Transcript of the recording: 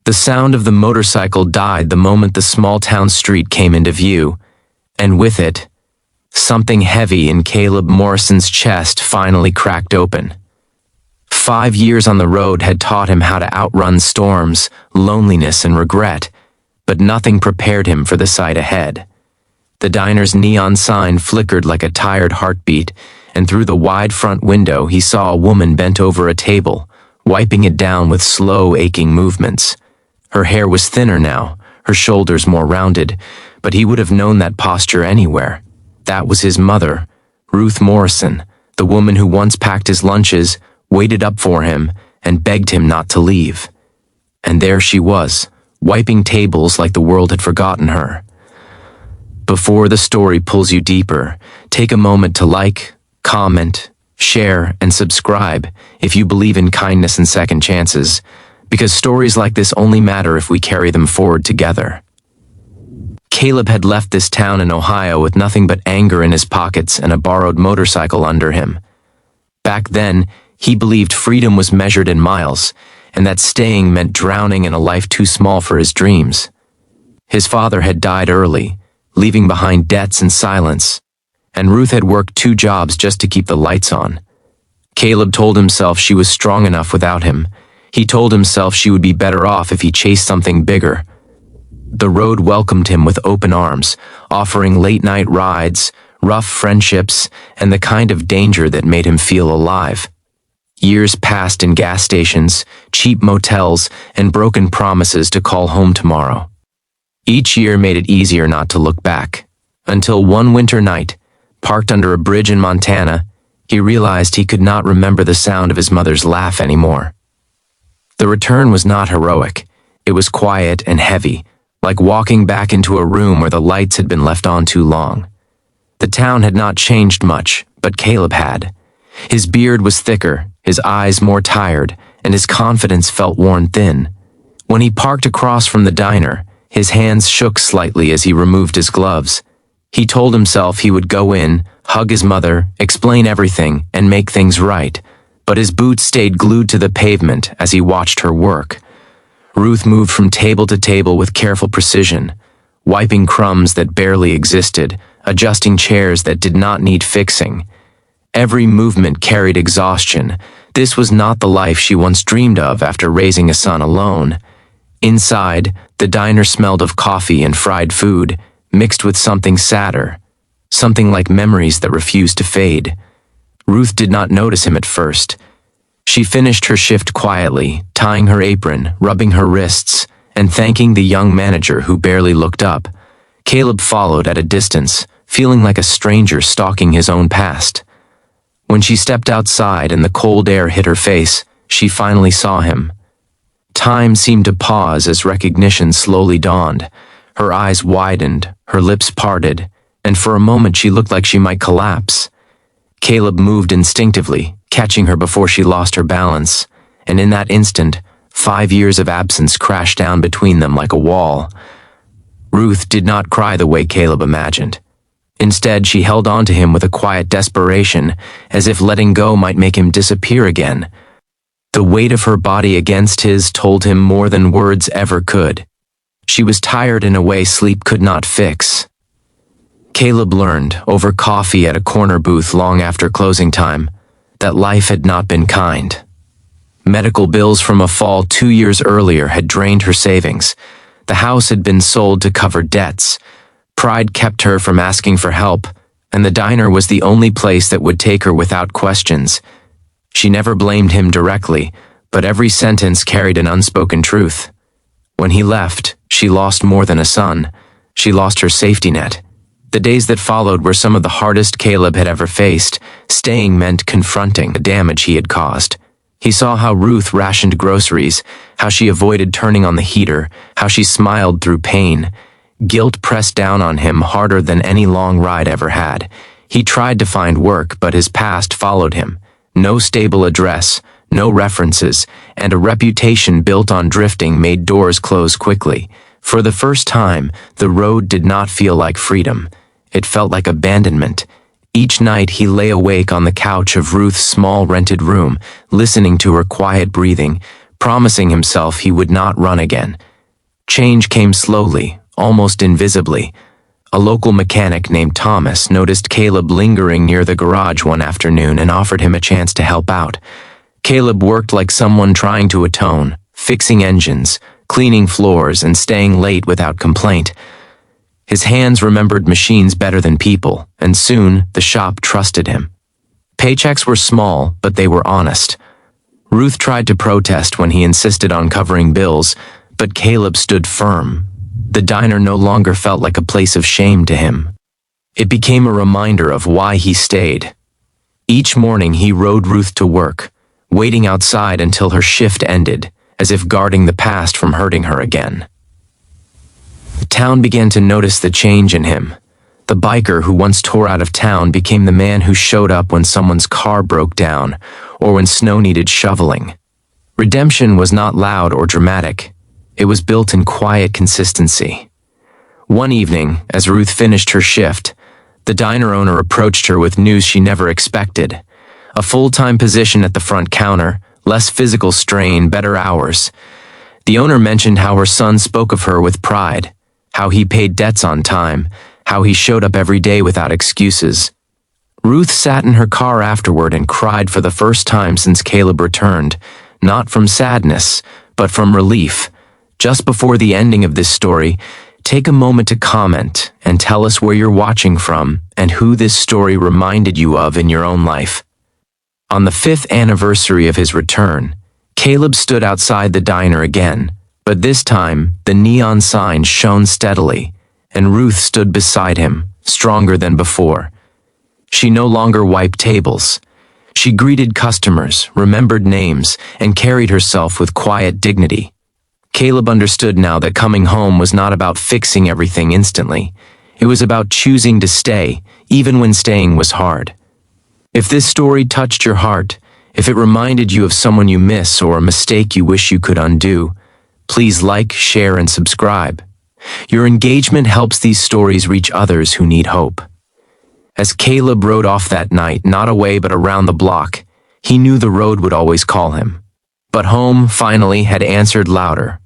The sound of the motorcycle died the moment the small-town street came into view, and with it, something heavy in Caleb Morrison's chest finally cracked open. 5 years on the road had taught him how to outrun storms, loneliness, and regret, but nothing prepared him for the sight ahead. The diner's neon sign flickered like a tired heartbeat, and through the wide front window he saw a woman bent over a table, wiping it down with slow, aching movements. Her hair was thinner now, her shoulders more rounded, but he would have known that posture anywhere. That was his mother, Ruth Morrison, the woman who once packed his lunches, waited up for him, and begged him not to leave. And there she was, wiping tables like the world had forgotten her. Before the story pulls you deeper, take a moment to like, comment, share, and subscribe if you believe in kindness and second chances, because stories like this only matter if we carry them forward together. Caleb had left this town in Ohio with nothing but anger in his pockets and a borrowed motorcycle under him. Back then, he believed freedom was measured in miles, and that staying meant drowning in a life too small for his dreams. His father had died early, leaving behind debts and silence, and Ruth had worked 2 jobs just to keep the lights on. Caleb told himself she was strong enough without him. He told himself she would be better off if he chased something bigger. The road welcomed him with open arms, offering late-night rides, rough friendships, and the kind of danger that made him feel alive. Years passed in gas stations, cheap motels, and broken promises to call home tomorrow. Each year made it easier not to look back, until one winter night, parked under a bridge in Montana, he realized he could not remember the sound of his mother's laugh anymore. The return was not heroic. It was quiet and heavy, like walking back into a room where the lights had been left on too long. The town had not changed much, but Caleb had. His beard was thicker, his eyes more tired, and his confidence felt worn thin. When he parked across from the diner, his hands shook slightly as he removed his gloves. He told himself he would go in, hug his mother, explain everything, and make things right, but his boots stayed glued to the pavement as he watched her work. Ruth moved from table to table with careful precision, wiping crumbs that barely existed, adjusting chairs that did not need fixing. Every movement carried exhaustion. This was not the life she once dreamed of after raising a son alone. Inside, the diner smelled of coffee and fried food, mixed with something sadder, something like memories that refused to fade. Ruth did not notice him at first. She finished her shift quietly, tying her apron, rubbing her wrists, and thanking the young manager who barely looked up. Caleb followed at a distance, feeling like a stranger stalking his own past. When she stepped outside and the cold air hit her face, she finally saw him. Time seemed to pause as recognition slowly dawned. Her eyes widened, her lips parted, and for a moment she looked like she might collapse. Caleb moved instinctively, catching her before she lost her balance, and in that instant, 5 years of absence crashed down between them like a wall. Ruth did not cry the way Caleb imagined. Instead, she held on to him with a quiet desperation, as if letting go might make him disappear again. The weight of her body against his told him more than words ever could. She was tired in a way sleep could not fix. Caleb learned, over coffee at a corner booth long after closing time, that life had not been kind. Medical bills from a fall 2 years earlier had drained her savings. The house had been sold to cover debts. Pride kept her from asking for help, and the diner was the only place that would take her without questions. She never blamed him directly, but every sentence carried an unspoken truth. When he left, she lost more than a son. She lost her safety net. The days that followed were some of the hardest Caleb had ever faced. Staying meant confronting the damage he had caused. He saw how Ruth rationed groceries, how she avoided turning on the heater, how she smiled through pain. Guilt pressed down on him harder than any long ride ever had. He tried to find work, but his past followed him. No stable address, no references, and a reputation built on drifting made doors close quickly. For the first time, the road did not feel like freedom. It felt like abandonment. Each night he lay awake on the couch of Ruth's small rented room, listening to her quiet breathing, promising himself he would not run again. Change came slowly, almost invisibly. A local mechanic named Thomas noticed Caleb lingering near the garage one afternoon and offered him a chance to help out. Caleb worked like someone trying to atone, fixing engines, cleaning floors, and staying late without complaint. His hands remembered machines better than people, and soon the shop trusted him. Paychecks were small, but they were honest. Ruth tried to protest when he insisted on covering bills, but Caleb stood firm. The diner no longer felt like a place of shame to him. It became a reminder of why he stayed. Each morning he rode Ruth to work, waiting outside until her shift ended, as if guarding the past from hurting her again. The town began to notice the change in him. The biker who once tore out of town became the man who showed up when someone's car broke down or when snow needed shoveling. Redemption was not loud or dramatic. It was built in quiet consistency. One evening, as Ruth finished her shift, the diner owner approached her with news she never expected. A full-time position at the front counter, less physical strain, better hours. The owner mentioned how her son spoke of her with pride, how he paid debts on time, how he showed up every day without excuses. Ruth sat in her car afterward and cried for the first time since Caleb returned, not from sadness, but from relief. Just before the ending of this story, take a moment to comment and tell us where you're watching from and who this story reminded you of in your own life. On the 5th anniversary of his return, Caleb stood outside the diner again, but this time the neon sign shone steadily, and Ruth stood beside him, stronger than before. She no longer wiped tables. She greeted customers, remembered names, and carried herself with quiet dignity. Caleb understood now that coming home was not about fixing everything instantly. It was about choosing to stay, even when staying was hard. If this story touched your heart, if it reminded you of someone you miss or a mistake you wish you could undo, please like, share, and subscribe. Your engagement helps these stories reach others who need hope. As Caleb rode off that night, not away but around the block, he knew the road would always call him. But home, finally, had answered louder.